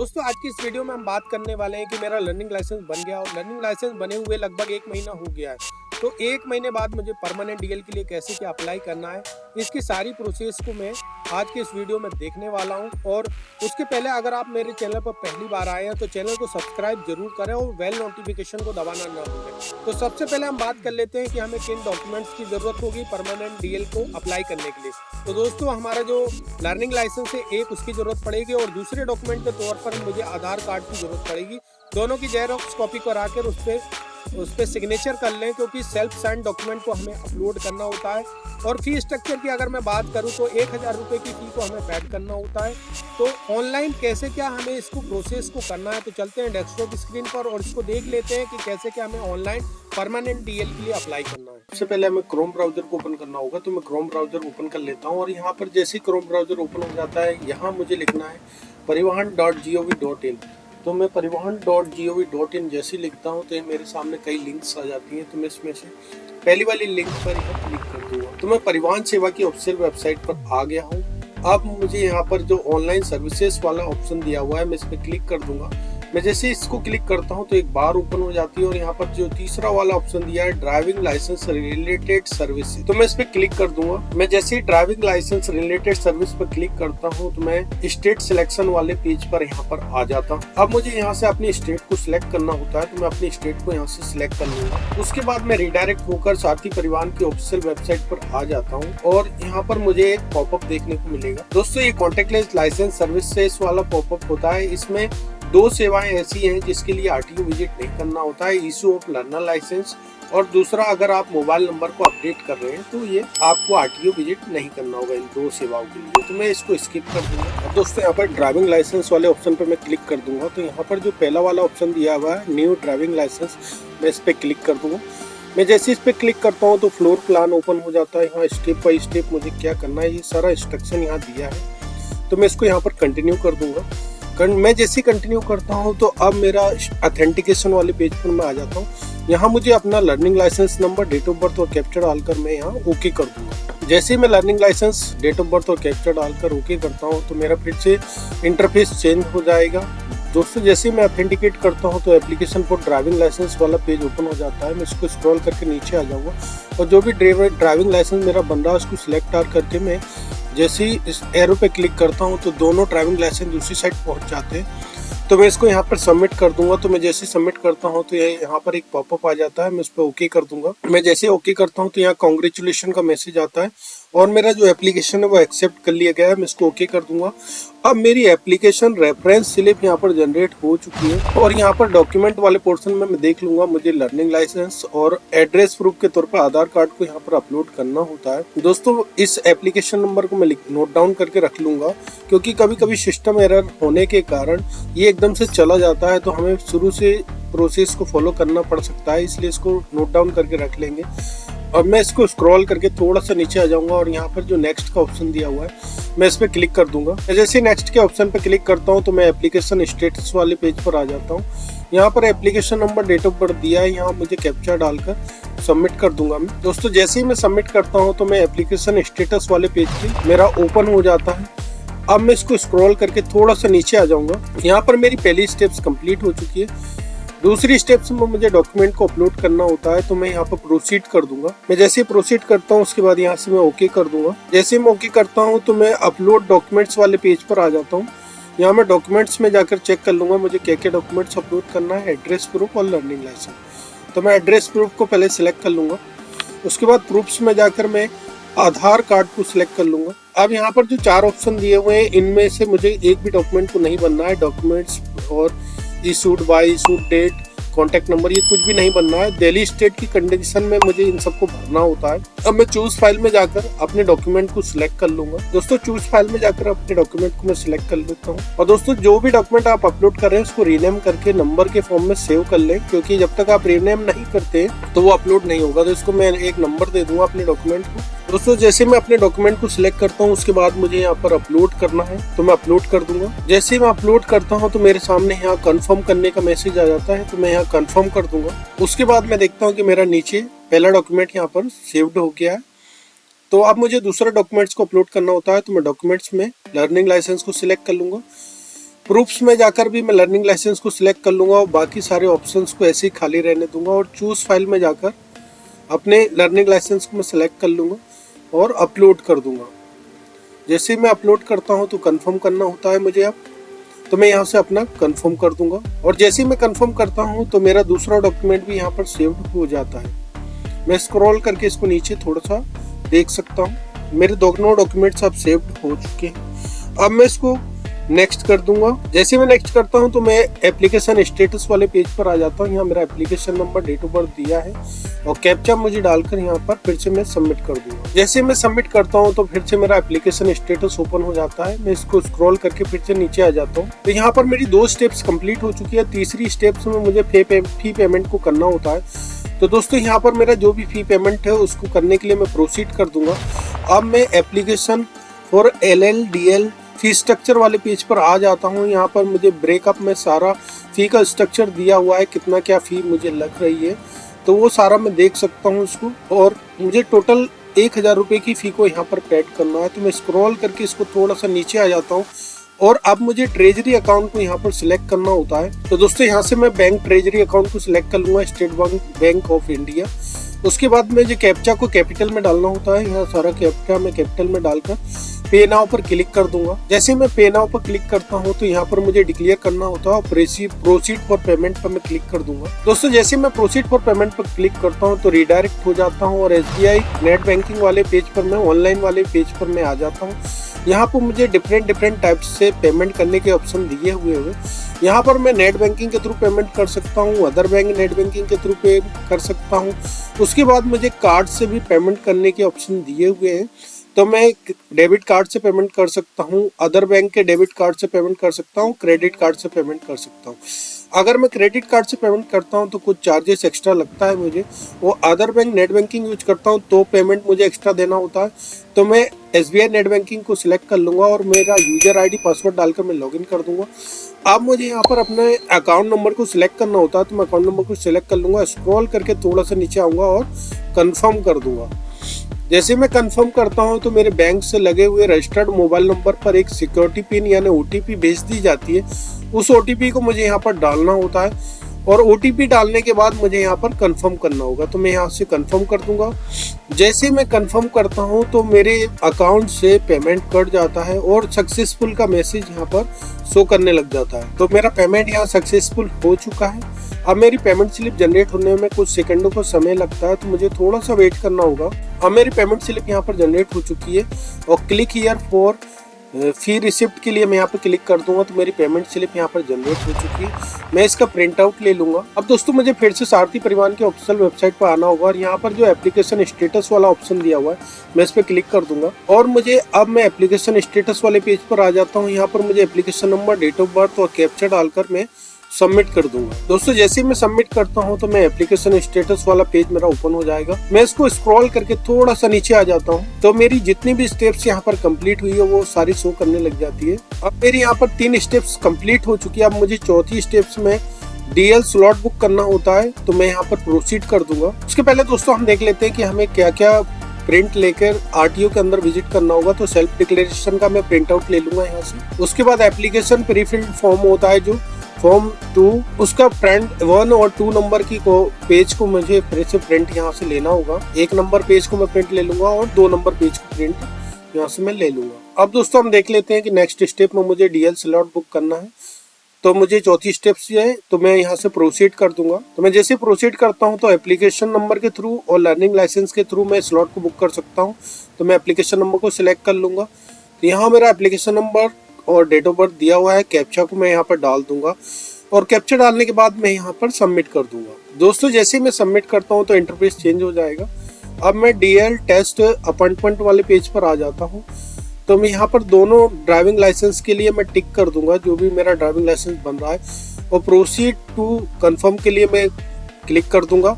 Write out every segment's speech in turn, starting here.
दोस्तों आज की इस वीडियो में हम बात करने वाले हैं कि मेरा लर्निंग लाइसेंस बन गया और लर्निंग लाइसेंस बने हुए लगभग 1 महीना हो गया है। तो 1 महीने बाद मुझे परमानेंट डीएल के लिए कैसे क्या अप्लाई करना है, इसकी सारी प्रोसेस को मैं आज के इस वीडियो में देखने वाला हूं। और उसके पहले अगर आप मेरे चैनल पर पहली बार आए हैं तो चैनल को सब्सक्राइब जरूर करें और बेल नोटिफिकेशन को दबाना ना भूलें। तो सबसे पहले हम बात कर लेते हैं कि हमें किन डॉक्यूमेंट्स की जरूरत होगी परमानेंट डीएल को अप्लाई करने के लिए। तो दोस्तों हमारा जो लर्निंग लाइसेंस है एक उसकी जरूरत पड़ेगी और दूसरे डॉक्यूमेंट के तौर पर मुझे आधार कार्ड की जरूरत पड़ेगी। दोनों की जेरॉक्स कॉपी करा कर उस पर सिग्नेचर कर लें, क्योंकि सेल्फ साइन डॉक्यूमेंट को हमें अपलोड करना होता है। और फी स्ट्रक्चर की अगर मैं बात करूं तो 1000 रुपये की फ़ी को हमें पेड करना होता है। तो ऑनलाइन कैसे क्या हमें इसको प्रोसेस को करना है, तो चलते हैं डेस्कटॉप स्क्रीन पर और इसको देख लेते हैं कि कैसे क्या हमें ऑनलाइन परमानेंट डीएल के लिए अप्लाई करना है। सबसे पहले हमें क्रोम ब्राउजर को ओपन करना होगा, तो मैं क्रोम ब्राउजर ओपन कर लेता हूँ। और यहाँ पर जैसे क्रोम ब्राउजर ओपन हो जाता है, यहाँ मुझे लिखना है परिवहन.gov.in। तो मैं परिवहन.gov.in जैसे लिखता हूँ तो ये मेरे सामने कई लिंक्स आ जाती हैं। तो मैं इसमें से पहली वाली लिंक पर यहाँ क्लिक कर दूंगा। तो मैं परिवहन सेवा की ऑफिशियल वेबसाइट पर आ गया हूँ। अब मुझे यहाँ पर जो ऑनलाइन सर्विसेज वाला ऑप्शन दिया हुआ है, मैं इस पर क्लिक कर दूंगा। मैं जैसे इसको क्लिक करता हूँ तो एक बार ओपन हो जाती है और यहाँ पर जो तीसरा वाला ऑप्शन दिया है ड्राइविंग लाइसेंस रिलेटेड सर्विस, तो मैं इस पे क्लिक कर दूंगा। मैं जैसे ही ड्राइविंग लाइसेंस रिलेटेड सर्विस पर क्लिक करता हूँ तो मैं स्टेट सिलेक्शन वाले पेज पर यहाँ पर आ जाता हूँ। अब मुझे यहाँ से अपनी स्टेट को सिलेक्ट करना होता है, तो मैं अपनी स्टेट को यहाँ से सिलेक्ट कर लूंगा। उसके बाद मैं रिडायरेक्ट होकर सारथी परिवहन की ऑफिशियल वेबसाइट पर आ जाता हूँ और यहाँ पर मुझे एक पॉपअप देखने को मिलेगा। दोस्तों ये कॉन्टेक्टलेस लाइसेंस सर्विसेज वाला पॉपअप होता है। इसमें दो सेवाएं ऐसी हैं जिसके लिए आरटीओ विजिट नहीं करना होता है, इशू ऑफ लर्नर लाइसेंस, और दूसरा अगर आप मोबाइल नंबर को अपडेट कर रहे हैं तो ये आपको आरटीओ विजिट नहीं करना होगा इन दो सेवाओं के लिए। तो मैं इसको स्किप कर दूंगा। अब दोस्तों यहाँ पर ड्राइविंग लाइसेंस वाले ऑप्शन पर मैं क्लिक कर दूंगा। तो यहाँ पर जो पहला वाला ऑप्शन दिया हुआ है न्यू ड्राइविंग लाइसेंस, मैं इस पर क्लिक कर दूंगा। मैं जैसे इस पे क्लिक करता हूँ तो फ्लोर प्लान ओपन हो जाता है। यहाँ स्टेप बाई स्टेप मुझे क्या करना है ये सारा इंस्ट्रक्शन यहाँ दिया है। तो मैं इसको यहाँ पर कंटिन्यू कर दूंगा। मैं जैसे कंटिन्यू करता हूँ तो अब मेरा ऑथेंटिकेशन वाले पेज पर मैं आ जाता हूँ। यहाँ मुझे अपना learning licence number, date of birth और कैप्चर डालकर मैं यहाँ ओके कर दूंगा। जैसे ही मैं learning licence, date of birth और कैप्चर डालकर ओके करता हूँ तो मेरा फिर से इंटरफेस चेंज हो जाएगा। दोस्तों जैसे ही मैं ऑथेंटिकेट करता हूँ तो एप्लीकेशन फॉर ड्राइविंग लाइसेंस वाला पेज ओपन हो जाता है। मैं इसको स्क्रॉल करके नीचे आ जाऊँगा और जो भी ड्राइविंग लाइसेंस मेरा बन रहा है उसको सिलेक्ट करके मैं जैसे ही इस एरो पे क्लिक करता हूँ तो दोनों ड्राइविंग लाइसेंस दूसरी साइड पहुँच जाते हैं। तो मैं इसको यहाँ पर सबमिट कर दूंगा। तो मैं जैसे सबमिट करता हूँ तो यहाँ पर एक पॉपअप आ जाता है, मैं उस पर ओके कर दूंगा। मैं जैसे ओके करता हूँ तो यहाँ कॉन्ग्रेचुलेशन का मैसेज आता है और मेरा जो एप्लीकेशन है वो एक्सेप्ट कर लिया गया है। मैं इसको ओके कर दूंगा। अब मेरी एप्लीकेशन रेफरेंस स्लिप यहाँ पर जनरेट हो चुकी है और यहाँ पर डॉक्यूमेंट वाले पोर्शन में मैं देख लूंगा मुझे लर्निंग लाइसेंस और एड्रेस प्रूफ के तौर पर आधार कार्ड को यहाँ पर अपलोड करना होता है। दोस्तों इस एप्लीकेशन नंबर को मैं नोट डाउन करके रख लूंगा, क्योंकि कभी कभी सिस्टम एरर होने के कारण ये एकदम से चला जाता है तो हमें शुरू से प्रोसेस को फॉलो करना पड़ सकता है, इसलिए इसको नोट डाउन करके रख लेंगे। अब मैं इसको स्क्रॉल करके थोड़ा सा नीचे आ जाऊंगा और यहाँ पर जो नेक्स्ट का ऑप्शन दिया हुआ है मैं इस पर क्लिक कर दूंगा। जैसे नेक्स्ट के ऑप्शन पर क्लिक करता हूँ तो मैं एप्लीकेशन स्टेटस वाले पेज पर आ जाता हूँ। यहाँ पर application number, date of birth दिया है, यहाँ मुझे कैप्चा डालकर सबमिट कर दूंगा मैं। दोस्तों जैसे ही मैं सबमिट करता हूँ तो मैं एप्लीकेशन स्टेटस वाले पेज पे मेरा ओपन हो जाता है। अब मैं इसको स्क्रॉल करके थोड़ा सा नीचे आ जाऊंगा। यहाँ पर मेरी पहली स्टेप्स कंप्लीट हो चुकी है। दूसरी स्टेप्स में मुझे डॉक्यूमेंट को अपलोड करना होता है, तो मैं यहाँ पर प्रोसीड कर दूंगा। मैं जैसे प्रोसीड करता हूँ उसके बाद यहाँ से मैं ओके कर दूंगा। जैसे मैं ओके करता हूँ तो मैं अपलोड डॉक्यूमेंट्स वाले पेज पर आ जाता हूँ। यहाँ मैं डॉक्यूमेंट्स में जाकर चेक कर लूंगा मुझे क्या क्या डॉक्यूमेंट्स अपलोड करना है, एड्रेस प्रूफ और लर्निंग लाइसेंस। तो मैं एड्रेस प्रूफ को पहले सिलेक्ट कर लूंगा। उसके बाद प्रूफ्स में जाकर मैं आधार कार्ड को सिलेक्ट कर लूंगा। अब यहाँ पर जो 4 ऑप्शन दिए हुए हैं इनमें से मुझे एक भी डॉक्यूमेंट को नहीं बनना है। डॉक्यूमेंट्स और issued by, issued date, contact number, ये कुछ भी नहीं बनना है। दिल्ली स्टेट की कंडीशन में मुझे इन सबको भरना होता है। अब मैं चूज फाइल में जाकर अपने डॉक्यूमेंट को सिलेक्ट कर लूंगा। दोस्तों चूज फाइल में जाकर अपने डॉक्यूमेंट को मैं सिलेक्ट कर लेता हूँ। और दोस्तों जो भी डॉक्यूमेंट आप अपलोड कर रहे हैं उसको रीनेम करके नंबर के फॉर्म में सेव कर लें, क्योंकि जब तक आप रीनेम नहीं करते तो वो अपलोड नहीं होगा। तो इसको मैं एक नंबर दे दूंगा अपने डॉक्यूमेंट को। दोस्तों जैसे मैं अपने डॉक्यूमेंट को सिलेक्ट करता हूँ उसके बाद मुझे यहाँ पर अपलोड करना है, तो मैं अपलोड कर दूंगा। जैसे मैं अपलोड करता हूँ तो मेरे सामने यहाँ कंफर्म करने का मैसेज आ जाता है, तो मैं यहाँ कंफर्म कर दूंगा। उसके बाद मैं देखता हूँ कि मेरा नीचे पहला डॉक्यूमेंट यहाँ पर सेव्ड हो गया है। तो अब मुझे दूसरा डॉक्यूमेंट्स को अपलोड करना होता है, तो मैं डॉक्यूमेंट्स में लर्निंग लाइसेंस को सिलेक्ट कर लूंगा। प्रूफ्स में जाकर भी मैं लर्निंग लाइसेंस को सिलेक्ट कर लूँगा और बाकी सारे ऑप्शंस को ऐसे ही खाली रहने दूंगा और चूज़ फाइल में जाकर अपने लर्निंग लाइसेंस को मैं सिलेक्ट कर लूँगा और अपलोड कर दूँगा। जैसे मैं अपलोड करता हूँ तो कंफर्म करना होता है मुझे अब, तो मैं यहाँ से अपना कंफर्म कर दूंगा और जैसे ही मैं कंफर्म करता हूँ तो मेरा दूसरा डॉक्यूमेंट भी यहाँ पर सेव्ड हो जाता है। मैं स्क्रॉल करके इसको नीचे थोड़ा सा देख सकता हूँ, मेरे दोनों डॉक्यूमेंट्स अब सेव्ड हो चुके हैं। अब मैं इसको नेक्स्ट कर दूंगा। जैसे मैं नेक्स्ट करता हूं तो मैं एप्लीकेशन स्टेटस वाले पेज पर आ जाता हूं। यहाँ मेरा application number, date of birth दिया है और कैप्चा मुझे डालकर यहाँ पर फिर से मैं सबमिट कर दूंगा। जैसे मैं सबमिट करता हूं तो फिर से मेरा एप्लीकेशन स्टेटस ओपन हो जाता है। मैं इसको स्क्रॉल करके फिर से नीचे आ जाता हूँ। तो यहाँ पर मेरी 2 स्टेप्स कंप्लीट हो चुकी है। तीसरी स्टेप्स में मुझे फी पेमेंट को करना होता है। तो दोस्तों यहाँ पर मेरा जो भी फी पेमेंट है उसको करने के लिए मैं प्रोसीड कर दूंगा। अब मैं application for LLDL fee structure वाले पेज पर आ जाता हूँ। यहाँ पर मुझे ब्रेकअप में सारा फी का स्ट्रक्चर दिया हुआ है, कितना क्या फी मुझे लग रही है, तो वो सारा मैं देख सकता हूँ इसको। और मुझे टोटल 1000 रुपये की फ़ी को यहाँ पर पेड करना है। तो मैं स्क्रॉल करके इसको थोड़ा सा नीचे आ जाता हूँ और अब मुझे ट्रेजरी अकाउंट को यहाँ पर सिलेक्ट करना होता है। तो दोस्तों यहाँ से मैं बैंक ट्रेजरी अकाउंट को सिलेक्ट कर लूँगा, स्टेट बैंक ऑफ इंडिया। उसके बाद मुझे कैप्चा को कैपिटल में डालना होता है। यहाँ सारा कैप्चा मैं कैपिटल में डालकर पे नाउ पर क्लिक कर दूंगा। जैसे मैं पे नाउ पर क्लिक करता हूं तो यहाँ पर मुझे डिक्लेयर करना होता है और प्रोसीड फॉर पेमेंट पर मैं क्लिक कर दूंगा। दोस्तों जैसे मैं प्रोसीड फॉर पेमेंट पर क्लिक करता हूं तो रिडायरेक्ट हो जाता हूं और SBI नेट बैंकिंग वाले पेज पर, मैं ऑनलाइन वाले पेज पर मैं आ जाता हूँ। यहाँ पर मुझे डिफरेंट टाइप से पेमेंट करने के ऑप्शन दिए हुए हैं। यहाँ पर मैं नेट बैंकिंग के थ्रू पेमेंट कर सकता हूँ, अदर बैंक नेट बैंकिंग के थ्रू पे कर सकता हूँ। उसके बाद मुझे कार्ड से भी पेमेंट करने के ऑप्शन दिए हुए हैं। तो मैं डेबिट कार्ड से पेमेंट कर सकता हूँ, अदर बैंक के डेबिट कार्ड से पेमेंट कर सकता हूँ, क्रेडिट कार्ड से पेमेंट कर सकता हूँ। अगर मैं क्रेडिट कार्ड से पेमेंट करता हूँ तो कुछ चार्जेस एक्स्ट्रा लगता है मुझे। वो other bank net banking use करता हूँ तो पेमेंट मुझे एक्स्ट्रा देना होता है। तो मैं SBI नेट बैंकिंग को सिलेक्ट कर लूँगा और मेरा यूजर ID पासवर्ड डालकर मैं लॉगिन कर दूँगा। अब मुझे यहाँ पर अपने अकाउंट नंबर को सिलेक्ट करना होता है। तो मैं अकाउंट नंबर को सिलेक्ट कर लूँगा, स्क्रॉल करके थोड़ा सा नीचे आऊँगा और कन्फर्म कर दूँगा। जैसे मैं कंफर्म करता हूं तो मेरे बैंक से लगे हुए रजिस्टर्ड मोबाइल नंबर पर एक सिक्योरिटी पिन यानी OTP भेज दी जाती है। उस OTP को मुझे यहाँ पर डालना होता है और OTP डालने के बाद मुझे यहाँ पर कंफर्म करना होगा। तो मैं यहाँ से कंफर्म कर दूंगा। जैसे मैं कंफर्म करता हूँ तो मेरे अकाउंट से पेमेंट कट जाता है और सक्सेसफुल का मैसेज यहाँ पर शो करने लग जाता है। तो मेरा पेमेंट यहाँ सक्सेसफुल हो चुका है। अब मेरी पेमेंट स्लिप जनरेट होने में कुछ सेकंडों का समय लगता है, तो मुझे थोड़ा सा वेट करना होगा। अब मेरी पेमेंट स्लिप यहाँ पर जनरेट हो चुकी है और click here for fee receipt के लिए मैं यहाँ पर क्लिक कर दूंगा तो मेरी पेमेंट स्लिप यहाँ पर जनरेट हो चुकी है। मैं इसका प्रिंट आउट ले लूंगा। अब दोस्तों मुझे फिर से सारथी परिवहन के ऑफिशियल वेबसाइट पर आना होगा और यहाँ पर जो एप्लीकेशन स्टेटस वाला ऑप्शन दिया हुआ है मैं इस पर क्लिक कर दूंगा और मैं एप्लीकेशन स्टेटस वाले पेज पर आ जाता हूँ। यहाँ पर मुझे application number, date of birth और कैप्चा डालकर मैं सबमिट कर दूंगा। दोस्तों जैसे ही मैं सबमिट करता हूं तो मैं एप्लीकेशन स्टेटस वाला पेज मेरा ओपन हो जाएगा। मैं इसको स्क्रॉल करके थोड़ा सा नीचे आ जाता हूं तो मेरी जितनी भी स्टेप्स यहां पर कंप्लीट हुई है वो सारी शो करने लग जाती है। अब मेरी यहां पर 3 स्टेप्स कंप्लीट हो चुकी है। अब मुझे चौथी स्टेप्स में DL स्लॉट बुक करना होता है तो मैं यहाँ पर प्रोसीड कर दूंगा। उसके पहले दोस्तों हम देख लेते हैं कि हमें क्या क्या प्रिंट लेकर RTO के अंदर विजिट करना होगा। तो सेल्फ डिक्लेरेशन का मैं प्रिंट आउट ले लूंगा यहाँ से। उसके बाद एप्लीकेशन प्रीफिल्ड फॉर्म होता है जो फॉर्म 2, उसका फ्रंट 1 और 2 नंबर की पेज को मुझे फिर से प्रिंट यहाँ से लेना होगा। 1 नंबर पेज को मैं प्रिंट ले लूंगा और 2 नंबर पेज को प्रिंट यहाँ से मैं ले लूंगा। अब दोस्तों हम देख लेते हैं कि नेक्स्ट स्टेप में मुझे DL स्लॉट बुक करना है। तो मुझे चौथी स्टेप है तो मैं यहाँ से प्रोसीड कर दूंगा। तो मैं जैसे प्रोसीड करता हूँ तो एप्लीकेशन नंबर के थ्रू और लर्निंग लाइसेंस के थ्रू मैं स्लॉट को बुक कर सकता हूँ। तो मैं एप्लीकेशन नंबर को सिलेक्ट कर लूंगा। तो यहाँ मेरा एप्लीकेशन नंबर और डेट ऑफ बर्थ दिया हुआ है। कैप्चा को मैं यहाँ पर डाल दूंगा और कैप्चा डालने के बाद मैं यहाँ पर सबमिट कर दूंगा। दोस्तों जैसे ही मैं सबमिट करता हूँ तो इंटरफेस चेंज हो जाएगा। अब मैं DL टेस्ट अपॉइंटमेंट वाले पेज पर आ जाता हूँ। तो मैं यहाँ पर दोनों ड्राइविंग लाइसेंस के लिए मैं टिक कर दूंगा जो भी मेरा ड्राइविंग लाइसेंस बन रहा है और प्रोसीड टू कंफर्म के लिए मैं क्लिक कर दूंगा।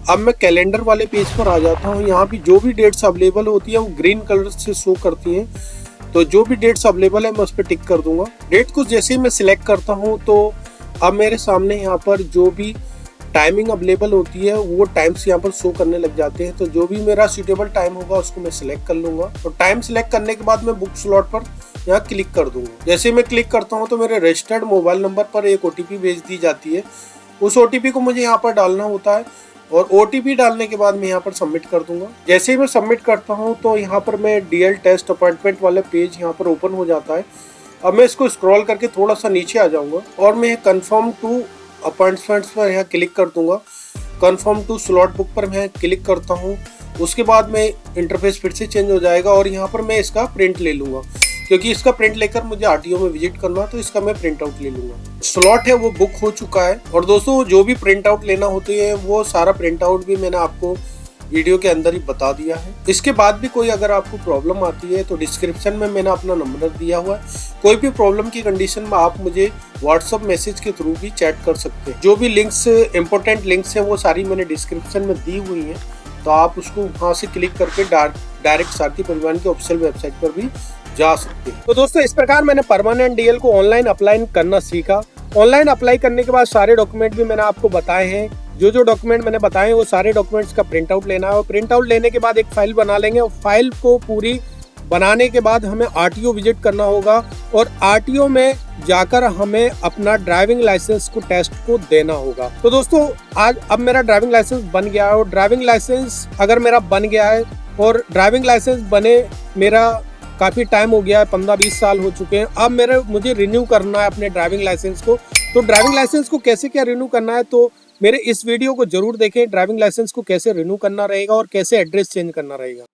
अब मैं कैलेंडर वाले पेज पर आ जाता हूँ। यहाँ भी जो भी डेट्स अवेलेबल होती है वो ग्रीन कलर से शो करती हैं। तो जो भी डेट्स अवेलेबल है मैं उस पर टिक कर दूंगा। डेट को जैसे ही मैं सिलेक्ट करता हूँ तो अब मेरे सामने यहाँ पर जो भी टाइमिंग अवेलेबल होती है वो टाइम्स यहाँ पर शो करने लग जाते हैं। तो जो भी मेरा सूटेबल टाइम होगा उसको मैं सिलेक्ट कर लूंगा। तो टाइम सिलेक्ट करने के बाद मैं बुक स्लॉट पर यहाँ क्लिक कर दूंगा। जैसे मैं क्लिक करता हूँ तो मेरे रजिस्टर्ड मोबाइल नंबर पर एक OTP भेज दी जाती है। उस OTP को मुझे यहाँ पर डालना होता है और OTP डालने के बाद मैं यहाँ पर सबमिट कर दूंगा। जैसे ही मैं सबमिट करता हूँ तो यहाँ पर मैं DL टेस्ट अपॉइंटमेंट वाला पेज यहाँ पर ओपन हो जाता है। अब मैं इसको स्क्रॉल करके थोड़ा सा नीचे आ जाऊंगा और मैं कंफर्म टू अपॉइंटमेंट्स पर यहाँ क्लिक कर दूंगा। कंफर्म टू स्लॉट बुक पर मैं क्लिक करता हूँ। उसके बाद में इंटरफेस फिर से चेंज हो जाएगा और यहाँ पर मैं इसका प्रिंट ले लूँगा, क्योंकि इसका प्रिंट लेकर मुझे RTO में विजिट करना है, तो इसका मैं प्रिंट आउट ले लूँगा। स्लॉट है वो बुक हो चुका है। और दोस्तों जो भी प्रिंट आउट लेना होते हैं वो सारा प्रिंट आउट भी मैंने आपको वीडियो के अंदर ही बता दिया है। इसके बाद भी कोई अगर आपको प्रॉब्लम आती है तो डिस्क्रिप्शन में मैंने अपना नंबर दिया हुआ है। कोई भी प्रॉब्लम की कंडीशन में आप मुझे व्हाट्सएप मैसेज के थ्रू भी चैट कर सकते हैं। जो भी लिंक्स इंपॉर्टेंट लिंक्स हैं वो सारी मैंने डिस्क्रिप्शन में दी हुई हैं, तो आप उसको वहाँ से क्लिक करके डायरेक्ट सारथी परिवहन की ऑफिशियल वेबसाइट पर भी जा सकते हैं। तो दोस्तों इस प्रकार मैंने परमानेंट DL को ऑनलाइन अप्लाई करना सीखा। ऑनलाइन अप्लाई करने के बाद सारे डॉक्यूमेंट भी मैंने आपको बताए हैं। जो डॉक्यूमेंट मैंने बताए हैं वो सारे डॉक्यूमेंट्स का प्रिंट आउट लेना है और प्रिंट आउट लेने के बाद एक फाइल बना लेंगे और फाइल को पूरी बनाने के बाद हमें RTO विजिट करना होगा और RTO में जाकर हमें अपना ड्राइविंग लाइसेंस को टेस्ट को देना होगा। तो दोस्तों आज अब मेरा ड्राइविंग लाइसेंस बन गया है और ड्राइविंग लाइसेंस अगर मेरा बन गया है और ड्राइविंग लाइसेंस बने मेरा काफ़ी टाइम हो गया है, 15-20 साल हो चुके हैं। अब मुझे रिन्यू करना है अपने ड्राइविंग लाइसेंस को। तो ड्राइविंग लाइसेंस को कैसे क्या रिन्यू करना है तो मेरे इस वीडियो को जरूर देखें। ड्राइविंग लाइसेंस को कैसे रिन्यू करना रहेगा और कैसे एड्रेस चेंज करना रहेगा।